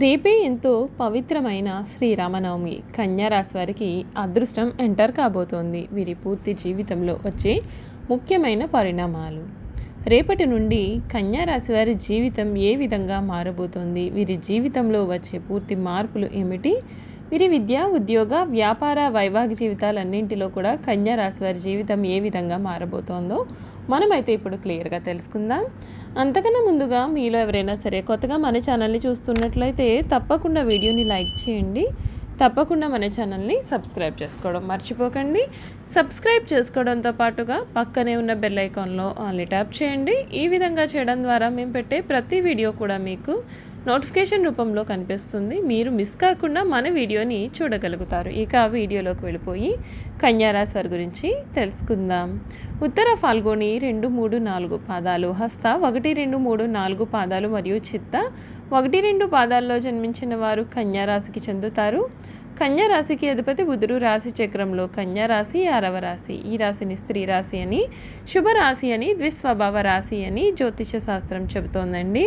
రేపే ఎంతో పవిత్రమైన శ్రీరామనవమి. కన్యా రాశి వారికి అదృష్టం ఎంటర్ కాబోతోంది. వీరి పూర్తి జీవితంలో వచ్చే ముఖ్యమైన పరిణామాలు. రేపటి నుండి కన్యా రాశి వారి జీవితం ఏ విధంగా మారబోతోంది? వీరి జీవితంలో వచ్చే పూర్తి మార్పులు ఏమిటి? వీరి విద్య, ఉద్యోగ, వ్యాపార, వైవాహిక జీవితాలన్నింటిలో కూడా కన్యా రాశి వారి జీవితం ఏ విధంగా మారబోతోందో మనమైతే ఇప్పుడు క్లియర్గా తెలుసుకుందాం. అంతకన్నా ముందుగా మీలో ఎవరైనా సరే కొత్తగా మన ఛానల్ని చూస్తున్నట్లయితే తప్పకుండా వీడియోని లైక్ చేయండి. తప్పకుండా మన ఛానల్ని సబ్స్క్రైబ్ చేసుకోవడం మర్చిపోకండి. సబ్స్క్రైబ్ చేసుకోవడంతో పాటుగా పక్కనే ఉన్న బెల్ ఐకాన్లో ఆల్ని ట్యాప్ చేయండి. ఈ విధంగా చేయడం ద్వారా మేము పెట్టే ప్రతి వీడియో కూడా మీకు నోటిఫికేషన్ రూపంలో కనిపిస్తుంది. మీరు మిస్ కాకుండా మన వీడియోని చూడగలుగుతారు. ఇక వీడియోలోకి వెళ్ళిపోయి కన్యా రాశి వారి గురించి తెలుసుకుందాం. ఉత్తర ఫాల్గొని 2, 3, 4 పాదాలు, హస్త 1, 2, 3, 4 పాదాలు మరియు చిత్త 1, 2 పాదాల్లో జన్మించిన వారు కన్యా రాశికి చెందుతారు. కన్యా రాశికి అధిపతి బుధుడు. రాశి చక్రంలో కన్యా రాశి 6వ రాశి. ఈ రాశిని స్త్రీ రాశి అని, శుభరాశి అని, ద్విస్వభావ రాశి అని జ్యోతిష శాస్త్రం చెబుతోందండి.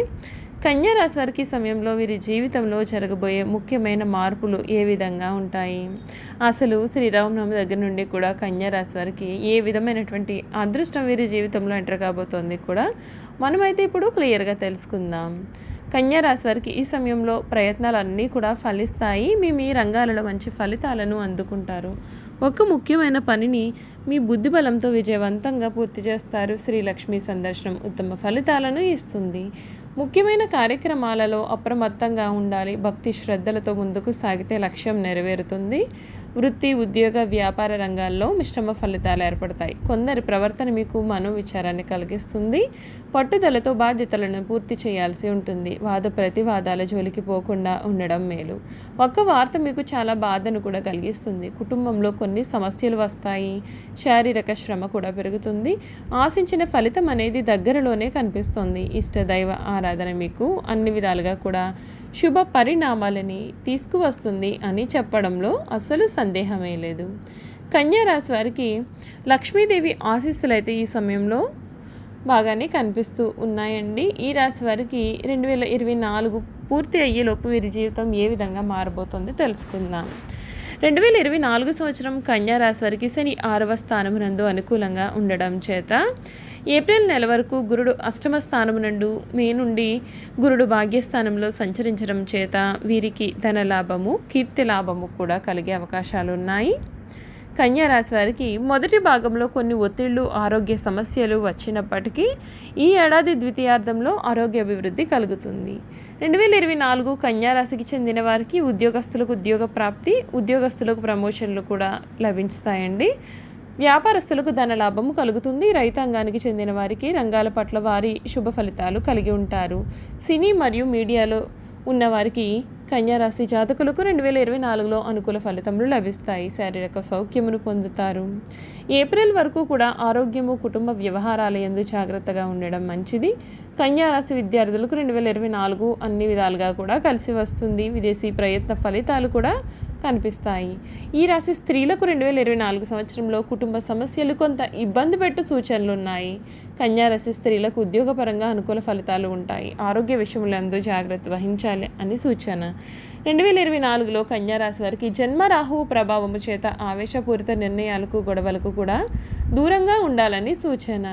కన్యా రాశి వారికి సమయంలో వీరి జీవితంలో జరగబోయే ముఖ్యమైన మార్పులు ఏ విధంగా ఉంటాయి? అసలు శ్రీరామనవమి దగ్గర నుండి కూడా కన్యా రాశి వారికి ఏ విధమైనటువంటి అదృష్టం వీరి జీవితంలో ఎంటర్ కాబోతోంది కూడా మనమైతే ఇప్పుడు క్లియర్గా తెలుసుకుందాం. కన్యా రాశి వారికి ఈ సమయంలో ప్రయత్నాలన్నీ కూడా ఫలిస్తాయి. మీ రంగాలలో మంచి ఫలితాలను అందుకుంటారు. ఒక ముఖ్యమైన పనిని మీ బుద్ధి బలంతో విజయవంతంగా పూర్తి చేస్తారు. శ్రీలక్ష్మి సందర్శనం ఉత్తమ ఫలితాలను ఇస్తుంది. ముఖ్యమైన కార్యక్రమాలలో అప్రమత్తంగా ఉండాలి. భక్తి శ్రద్ధలతో ముందుకు సాగితే లక్ష్యం నెరవేరుతుంది. వృత్తి, ఉద్యోగ, వ్యాపార రంగాల్లో మిశ్రమ ఫలితాలు ఏర్పడతాయి. కొందరి ప్రవర్తన మీకు మనోవిచారాన్ని కలిగిస్తుంది. పట్టుదలతో బాధ్యతలను పూర్తి చేయాల్సి ఉంటుంది. వాద ప్రతివాదాల జోలికి పోకుండా ఉండడం మేలు. ఒక్క వార్త మీకు చాలా బాధను కూడా కలిగిస్తుంది. కుటుంబంలో కొన్ని సమస్యలు వస్తాయి. శారీరక శ్రమ కూడా పెరుగుతుంది. ఆశించిన ఫలితం అనేది దగ్గరలోనే కనిపిస్తుంది. ఇష్టదైవ ఆరాధన మీకు అన్ని విధాలుగా కూడా శుభ పరిణామాలని తీసుకువస్తుంది అని చెప్పడంలో అసలు సందేహమే లేదు. కన్యా రాశి వారికి లక్ష్మీదేవి ఆశీస్సులు అయితే ఈ సమయంలో బాగానే కనిపిస్తూ ఉన్నాయండి. ఈ రాశి వారికి 2024 పూర్తి అయ్యేలోపు వీరి జీవితం ఏ విధంగా మారబోతుందో తెలుసుకుందాం. 2024 సంవత్సరం కన్యా రాశి వారికి శని 6వ స్థానమునందు అనుకూలంగా ఉండడం చేత ఏప్రిల్ నెల వరకు గురుడు అష్టమ స్థానమునందు, మే నుండి గురుడు భాగ్యస్థానంలో సంచరించడం చేత వీరికి ధన లాభము, కీర్తి లాభము కూడా కలిగే అవకాశాలు ఉన్నాయి. కన్యా రాశి వారికి మొదటి భాగంలో కొన్ని ఒత్తిళ్లు, ఆరోగ్య సమస్యలు వచ్చినప్పటికీ ఈ ఏడాది ద్వితీయార్థంలో ఆరోగ్య అభివృద్ధి కలుగుతుంది. 2024 కన్యా రాశికి చెందిన వారికి ఉద్యోగస్తులకు ఉద్యోగ ప్రాప్తి, ఉద్యోగస్తులకు ప్రమోషన్లు కూడా లభిస్తాయండి. వ్యాపారస్తులకు ధన లాభము కలుగుతుంది. రైతాంగానికి చెందిన వారికి రంగాల పట్ల వారి శుభ ఫలితాలు కలిగి ఉంటారు. సినీ మరియు మీడియాలో ఉన్నవారికి కన్యా రాశి జాతకులకు 2024లో అనుకూల ఫలితములు లభిస్తాయి. శారీరక సౌఖ్యమును పొందుతారు. ఏప్రిల్ వరకు కూడా ఆరోగ్యము, కుటుంబ వ్యవహారాల యందు జాగ్రత్తగా ఉండడం మంచిది. కన్యా రాశి విద్యార్థులకు 2024 అన్ని విధాలుగా కూడా కలిసి వస్తుంది. విదేశీ ప్రయత్న ఫలితాలు కూడా కనిపిస్తాయి. ఈ రాశి స్త్రీలకు 2024 సంవత్సరంలో కుటుంబ సమస్యలు కొంత ఇబ్బంది పెట్టు సూచనలు ఉన్నాయి. కన్యా రాశి స్త్రీలకు ఉద్యోగపరంగా అనుకూల ఫలితాలు ఉంటాయి. ఆరోగ్య విషయములందు జాగ్రత్త వహించాలి అని సూచన. 2024లో కన్యా రాశి వారికి జన్మ రాహువు ప్రభావము చేత ఆవేశపూరిత నిర్ణయాలకు, గొడవలకు కూడా దూరంగా ఉండాలని సూచన.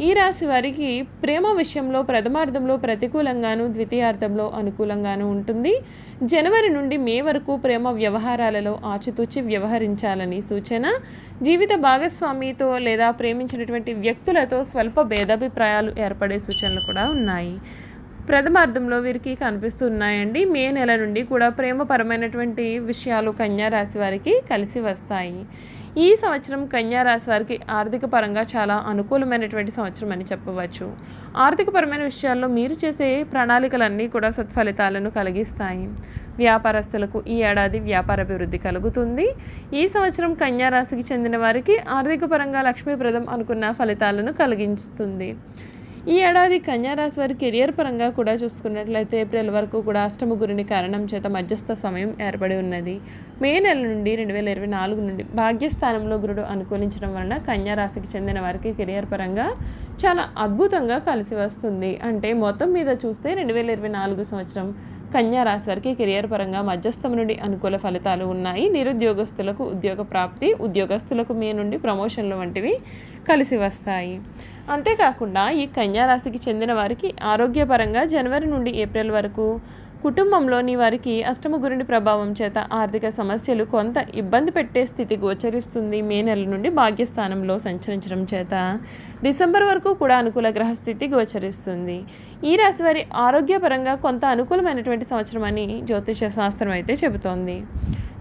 ఈ రాశి వారికి ప్రేమ విషయంలో ప్రథమార్థంలో ప్రతికూలంగాను, ద్వితీయార్థంలో అనుకూలంగాను ఉంటుంది. జనవరి నుండి మే వరకు ప్రేమ వ్యవహారాలలో ఆచితూచి వ్యవహరించాలని సూచన. జీవిత భాగస్వామితో లేదా ప్రేమించినటువంటి వ్యక్తులతో స్వల్ప భేదాభిప్రాయాలు ఏర్పడే సూచనలు కూడా ఉన్నాయి. ప్రథమార్థంలో వీరికి కనిపిస్తున్నాయండి. మే నెల నుండి కూడా ప్రేమపరమైనటువంటి విషయాలు కన్యా రాశి వారికి కలిసి వస్తాయి. ఈ సంవత్సరం కన్యా రాశి వారికి ఆర్థిక పరంగా చాలా అనుకూలమైనటువంటి సంవత్సరం అని చెప్పవచ్చు. ఆర్థికపరమైన విషయాల్లో మీరు చేసే ప్రణాళికలన్నీ కూడా సత్ఫలితాలను కలిగిస్తాయి. వ్యాపారస్తులకు ఈ ఏడాది వ్యాపార అభివృద్ధి కలుగుతుంది. ఈ సంవత్సరం కన్యా రాశికి చెందిన వారికి ఆర్థిక పరంగా లక్ష్మీప్రదం అనుకున్న ఫలితాలను కలిగిస్తుంది. ఈ ఏడాది కన్యా రాశి వారి కెరియర్ పరంగా కూడా చూసుకున్నట్లయితే ఏప్రిల్ వరకు కూడా అష్టమ గురుని కారణం చేత మధ్యస్థ సమయం ఏర్పడి ఉన్నది. మే నెల నుండి 2024 నుండి భాగ్యస్థానంలో గురుడు అనుకూలించడం వలన కన్యా రాశికి చెందిన వారికి కెరియర్ పరంగా చాలా అద్భుతంగా కలిసి వస్తుంది. అంటే మొత్తం మీద చూస్తే 2024 సంవత్సరం కన్యా రాశి వారికి కెరియర్ పరంగా మధ్యస్థం నుండి అనుకూల ఫలితాలు ఉన్నాయి. నిరుద్యోగస్తులకు ఉద్యోగ ప్రాప్తి, ఉద్యోగస్తులకు మీ నుండి ప్రమోషన్లు వంటివి కలిసి వస్తాయి. అంతేకాకుండా ఈ కన్యా రాశికి చెందిన వారికి ఆరోగ్యపరంగా జనవరి నుండి ఏప్రిల్ వరకు కుటుంబంలోని వారికి అష్టమ గురుని ప్రభావం చేత ఆర్థిక సమస్యలు కొంత ఇబ్బంది పెట్టే స్థితి గోచరిస్తుంది. మే నెల నుండి భాగ్యస్థానంలో సంచరించడం చేత డిసెంబర్ వరకు కూడా అనుకూల గ్రహస్థితి గోచరిస్తుంది. ఈ రాశి వారి ఆరోగ్యపరంగా కొంత అనుకూలమైనటువంటి సంవత్సరం అని జ్యోతిష శాస్త్రం అయితే చెబుతోంది.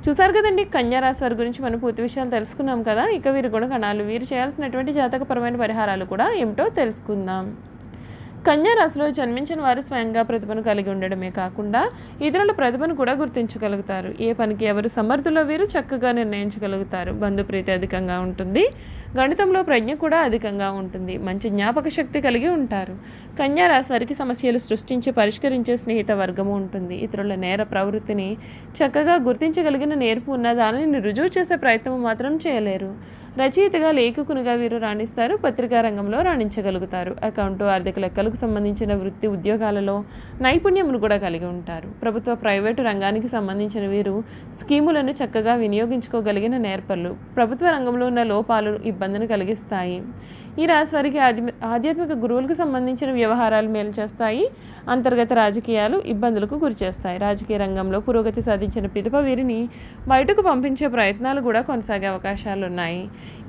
చూసారు కదండి, కన్యా రాశి వారి గురించి మనం పూర్తి విషయాలు తెలుసుకున్నాం కదా. ఇక వీరి గుణగణాలు, వీరు చేయాల్సినటువంటి జాతకపరమైన పరిహారాలు కూడా ఏమిటో తెలుసుకుందాం. కన్యా రాశిలో జన్మించిన వారు స్వయంగా ప్రతిభను కలిగి ఉండడమే కాకుండా ఇతరుల ప్రతిభను కూడా గుర్తించగలుగుతారు. ఏ పనికి ఎవరు సమర్థులో వీరు చక్కగా నిర్ణయించగలుగుతారు. బంధుప్రీతి అధికంగా ఉంటుంది. గణితంలో ప్రజ్ఞ కూడా అధికంగా ఉంటుంది. మంచి జ్ఞాపక శక్తి కలిగి ఉంటారు. కన్యా రాశి వారికి సమస్యలు సృష్టించి పరిష్కరించే స్నేహిత వర్గము ఉంటుంది. ఇతరుల నేర ప్రవృత్తిని చక్కగా గుర్తించగలిగిన నేర్పు ఉన్న దానిని రుజువు చేసే ప్రయత్నం మాత్రం చేయలేరు. రచయితగా, లేఖకునిగా వీరు రాణిస్తారు. పత్రికా రంగంలో రాణించగలుగుతారు. అకౌంటు, ఆర్థిక లెక్కలకు సంబంధించిన వృత్తి ఉద్యోగాలలో నైపుణ్యమును కూడా కలిగి ఉంటారు. ప్రభుత్వ, ప్రైవేటు రంగానికి సంబంధించిన వీరు స్కీములను చక్కగా వినియోగించుకోగలిగిన నేర్పర్లు. ప్రభుత్వ రంగంలో ఉన్న లోపాలు ఇబ్బందిని కలిగిస్తాయి. ఈ రాశి వారికి ఆధ్యాత్మిక గురువులకు సంబంధించిన వ్యవహారాలు మేలు చేస్తాయి. అంతర్గత రాజకీయాలు ఇబ్బందులకు గురి చేస్తాయి. రాజకీయ రంగంలో పురోగతి సాధించిన పిదప వీరిని బయటకు పంపించే ప్రయత్నాలు కూడా కొనసాగే అవకాశాలు ఉన్నాయి.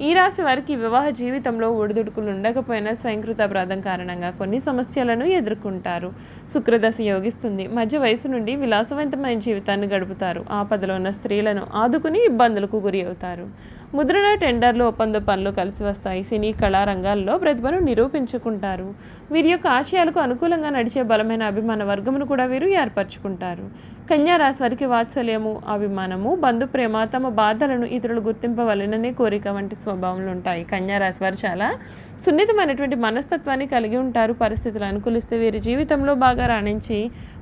ఈ రాశి వారికి వివాహ జీవితంలో ఒడిదుడుకులు ఉండకపోయినా స్వయంకృత అపరాధం కారణంగా కొన్ని సమస్యలను ఎదుర్కొంటారు. శుక్రదశ యోగిస్తుంది. మధ్య వయసు నుండి విలాసవంతమైన జీవితాన్ని గడుపుతారు. ఆపదలో ఉన్న స్త్రీలను ఆదుకుని ఇబ్బందులకు గురి అవుతారు. ముద్రణ, టెండర్లు, ఒప్పంద పనులు కలిసి వస్తాయి. సినీ, కళా రంగాల్లో ప్రతిభను నిరూపించుకుంటారు. వీరి యొక్క ఆశయాలకు అనుకూలంగా నడిచే బలమైన అభిమాన వర్గమును కూడా వీరు ఏర్పరచుకుంటారు. కన్యా రాశి వారికి వాత్సల్యము, అభిమానము, బంధు ప్రేమ, తమ బాధలను ఇతరులు గుర్తింపవలననే కోరిక వంటి స్వభావాలు ఉంటాయి. కన్యా రాశి వారు చాలా సున్నితమైనటువంటి మనస్తత్వాన్ని కలిగి ఉంటారు. పరిస్థితులు అనుకూలిస్తే వీరి జీవితంలో బాగా రాణించి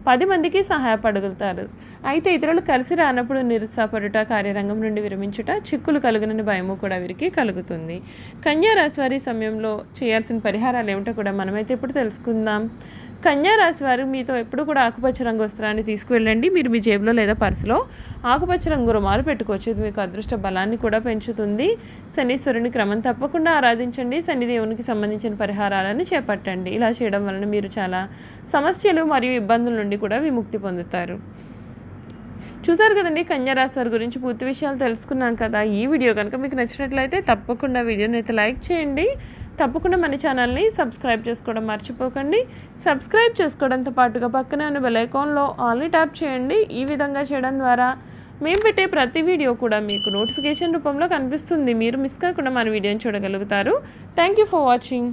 10 మందికి సహాయపడగలుగుతారు. అయితే ఇతరులు కలిసి రానప్పుడు నిరుత్సాహపడుట, కార్యరంగం నుండి విరమించుట, చిక్కులు కలుగునని భయము కూడా వీరికి కలుగుతుంది. కన్యా రాశి వారి సమయంలో చేయాల్సిన పరిహారాలు ఏమిటో కూడా మనమైతే ఇప్పుడు తెలుసుకుందాం. కన్యా రాశి వారు మీతో ఎప్పుడు కూడా ఆకుపచ్చ రంగు వస్త్రాన్ని తీసుకువెళ్ళండి. మీరు మీ జేబులో లేదా పర్సులో ఆకుపచ్చ రంగు రుమాలు పెట్టుకోవచ్చు. ఇది మీకు అదృష్ట బలాన్ని కూడా పెంచుతుంది. శనీశ్వరుని క్రమం తప్పకుండా ఆరాధించండి. శని దేవునికి సంబంధించిన పరిహారాలను చేపట్టండి. ఇలా చేయడం వలన మీరు చాలా సమస్యలు మరియు ఇబ్బందుల నుండి కూడా విముక్తి పొందుతారు. చూసారు కదండి, కన్యా రాశి వారి గురించి పూర్తి విషయాలు తెలుసుకున్నాం కదా. ఈ వీడియో కనుక మీకు నచ్చినట్లయితే తప్పకుండా వీడియోని అయితే లైక్ చేయండి. తప్పకుండా మన ఛానల్ని సబ్స్క్రైబ్ చేసుకోవడం మర్చిపోకండి. సబ్స్క్రైబ్ చేసుకోవడంతో పాటుగా పక్కనే ఉన్న బెల్ ఐకాన్లో ఆల్ని ట్యాప్ చేయండి. ఈ విధంగా చేయడం ద్వారా మేము పెట్టే ప్రతి వీడియో కూడా మీకు నోటిఫికేషన్ రూపంలో కనిపిస్తుంది. మీరు మిస్ కాకుండా మన వీడియోని చూడగలుగుతారు. Thank you for watching.